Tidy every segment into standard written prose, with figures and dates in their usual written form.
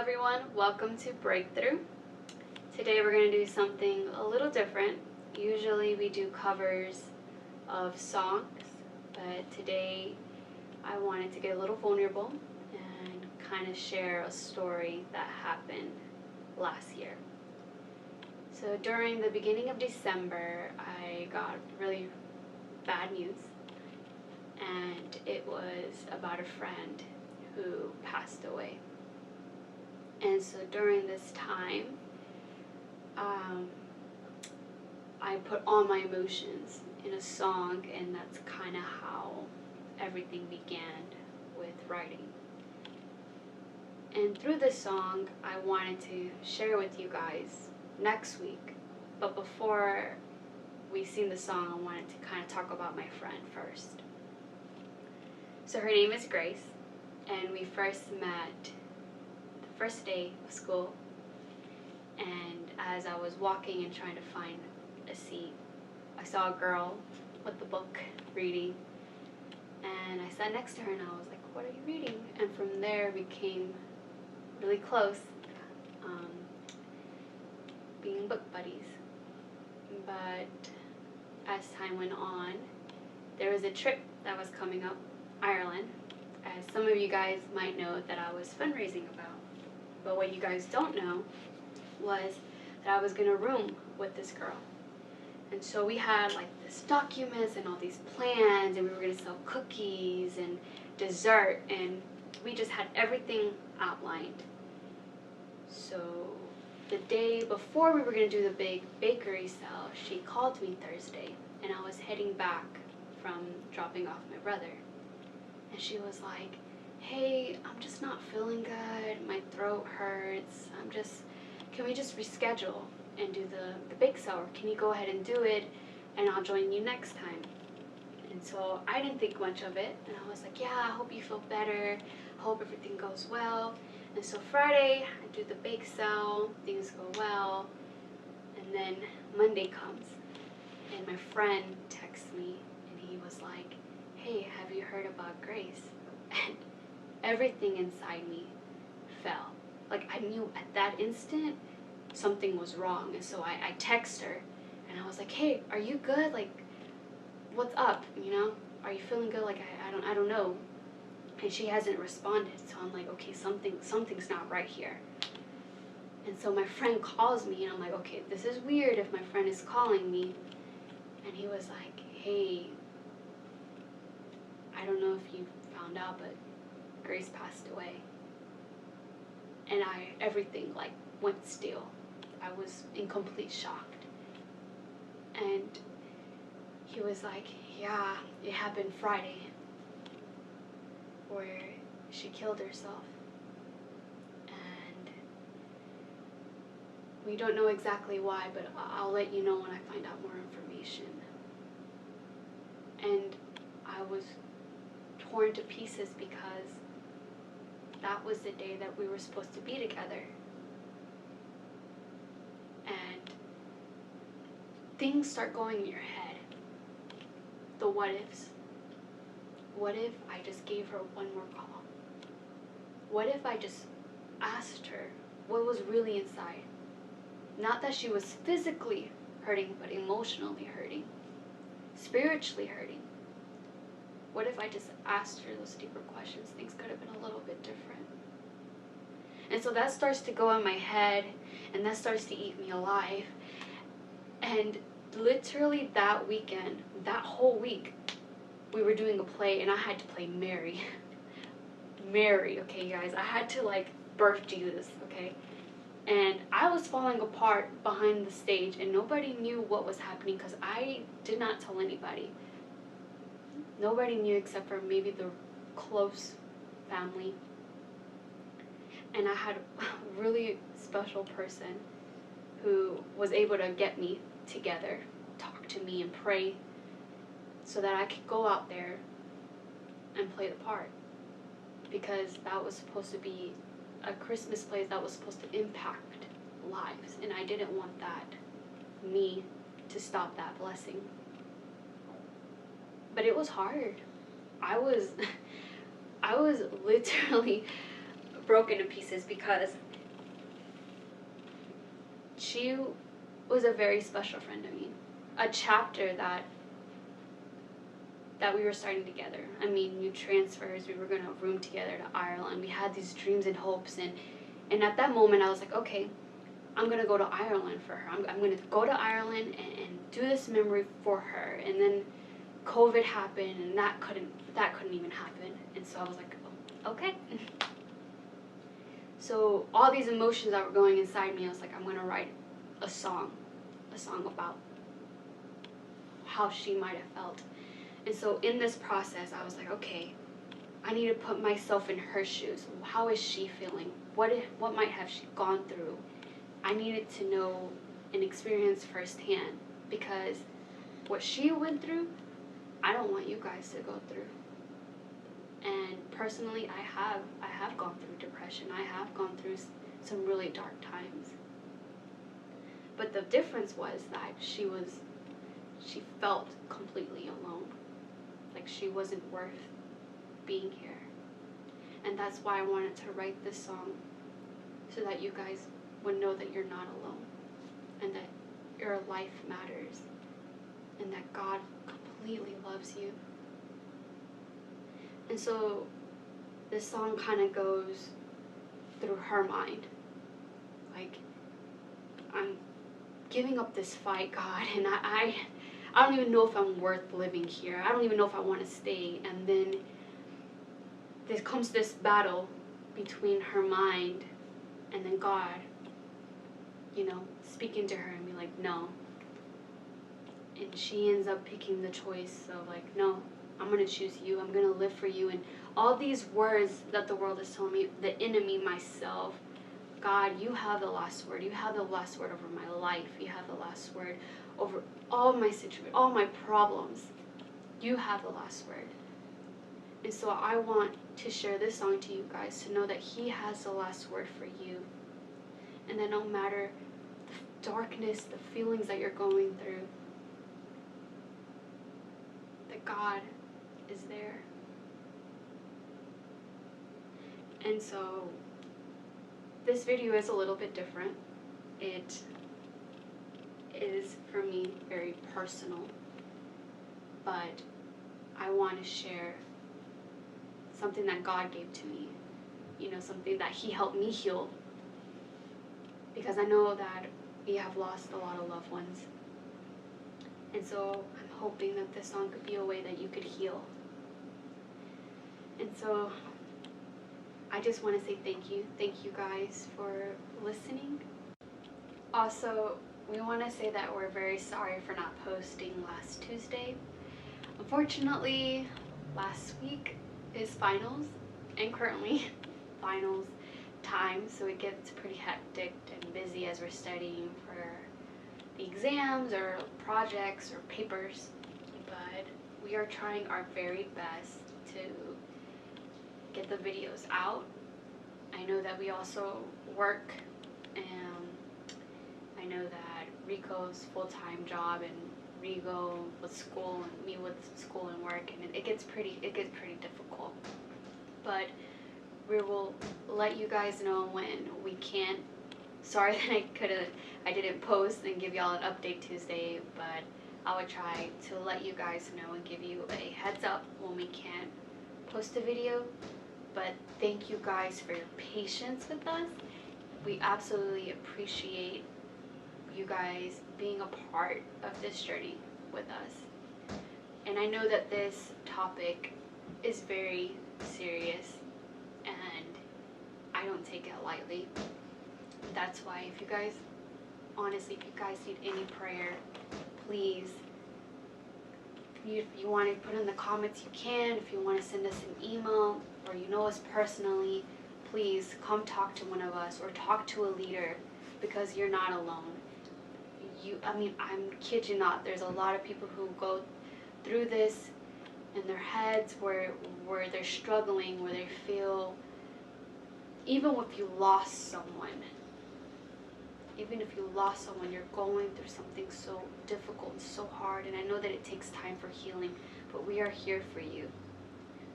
everyone, welcome to Breakthrough. Today we're going to do something a little different. Usually we do covers of songs, but today I wanted to get a little vulnerable and kind of share a story that happened last year. So during the beginning of December, I got really bad news, and it was about a friend who passed away. And so during this time, I put all my emotions in a song, and that's kind of how everything began with writing. And through this song, I wanted to share with you guys next week. But before we sing the song, I wanted to kind of talk about my friend first. So her name is Grace, and we first met the first day of school. And as I was walking and trying to find a seat, I saw a girl with the book reading, and I sat next to her and I was like, "What are you reading?" And from there we became really close, being book buddies. But as time went on, there was a trip that was coming up, Ireland, as some of you guys might know that I was fundraising about. But what you guys don't know was that I was going to room with this girl. And so we had like this documents and all these plans, and we were going to sell cookies and dessert, and we just had everything outlined. So the day before we were going to do the big bakery sale, she called me Thursday, and I was heading back from dropping off my brother. And she was like, "Hey, I'm just not feeling good. My throat hurts. Can we just reschedule and do the bake sale? Or can you go ahead and do it, and I'll join you next time?" And so I didn't think much of it, and I was like, "Yeah, I hope you feel better. I hope everything goes well." And so Friday, I do the bake sale, things go well, and then Monday comes, and my friend texts me, and he was like, "Hey, have you heard about Grace?" And everything inside me fell. Like, I knew at that instant something was wrong. And so I text her, and I was like, "Hey, are you good? Like, what's up? Are you feeling good? Like, I don't know." And she hasn't responded. So I'm like, okay, something's not right here. And so my friend calls me, and I'm like, okay, this is weird if my friend is calling me. And he was like, "Hey, I don't know if you found out, but Grace passed away." And everything like went still. I was in complete shock. And he was like, "Yeah, it happened Friday, where she killed herself. And we don't know exactly why, but I'll let you know when I find out more information." And I was torn to pieces because that was the day that we were supposed to be together. And things start going in your head. The what ifs. What if I just gave her one more call? What if I just asked her what was really inside? Not that she was physically hurting, but emotionally hurting, spiritually hurting. What if I just asked her those deeper questions? Things could have been a little bit different. And so that starts to go in my head, and that starts to eat me alive. And literally that weekend, that whole week, we were doing a play, and I had to play Mary. Mary, okay, guys? I had to, like, birth Jesus, okay? And I was falling apart behind the stage, and nobody knew what was happening because I did not tell anybody. Nobody knew except for maybe the close family. And I had a really special person who was able to get me together, talk to me, and pray so that I could go out there and play the part. Because that was supposed to be a Christmas play that was supposed to impact lives. And I didn't want me to stop that blessing. But it was hard. I was literally broken to pieces because she was a very special friend to me. A chapter that we were starting together. I mean, new transfers, we were going to room together to Ireland. We had these dreams and hopes, and at that moment I was like, okay, I'm going to go to Ireland for her. I'm going to go to Ireland and do this memory for her. And then COVID happened, and that couldn't even happen. And so I was like, oh, okay. So all these emotions that were going inside me, I was like, I'm going to write a song about how she might have felt. And so in this process, I was like, okay, I need to put myself in her shoes. How is she feeling? What might have she gone through? I needed to know and experience firsthand, because what she went through, I don't want you guys to go through. And personally, I have gone through depression. I have gone through some really dark times. But the difference was that she felt completely alone. Like she wasn't worth being here. And that's why I wanted to write this song, so that you guys would know that you're not alone, and that your life matters, and that God completely loves you. And so this song kind of goes through her mind. Like, I'm giving up this fight, God, and I don't even know if I'm worth living here. I don't even know if I want to stay. And then there comes this battle between her mind and then God, speaking to her and be like, no. And she ends up picking the choice of like, no, I'm going to choose you. I'm going to live for you. And all these words that the world is telling me, the enemy, myself, God, you have the last word. You have the last word over my life. You have the last word over all my situations, all my problems. You have the last word. And so I want to share this song to you guys, to know that He has the last word for you. And that no matter the darkness, the feelings that you're going through, that God is there. And so this video is a little bit different. It is, for me, very personal. But I want to share something that God gave to me. Something that He helped me heal. Because I know that we have lost a lot of loved ones. And so I'm hoping that this song could be a way that you could heal. And so I just want to say thank you. Thank you guys for listening. Also, we want to say that we're very sorry for not posting last Tuesday. Unfortunately, last week is finals, and currently finals time, so it gets pretty hectic and busy as we're studying for the exams or projects or papers. But we are trying our very best to get the videos out. I know that we also work, and I know that Rico's full-time job and Rigo with school and me with school and work, and it gets pretty difficult. But we will let you guys know when we can. Sorry that I didn't post and give y'all an update Tuesday, but I would try to let you guys know and give you a heads up when we can post a video. But thank you guys for your patience with us. We absolutely appreciate you guys being a part of this journey with us. And I know that this topic is very serious, and I don't take it lightly. That's why if you guys need any prayer, please, if you want to put in the comments, you can. If you want to send us an email, or you know us personally, please come talk to one of us or talk to a leader, because you're not alone. I'm kid you not, there's a lot of people who go through this in their heads where they're struggling, where they feel, even if you lost someone, you're going through something so difficult and so hard, and I know that it takes time for healing, but we are here for you.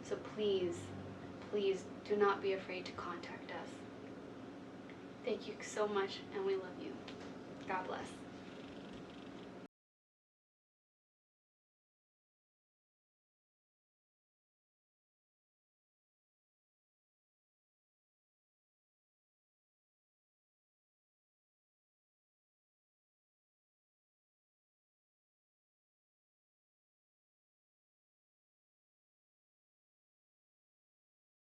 So please do not be afraid to contact us. Thank you so much, and we love you. God bless.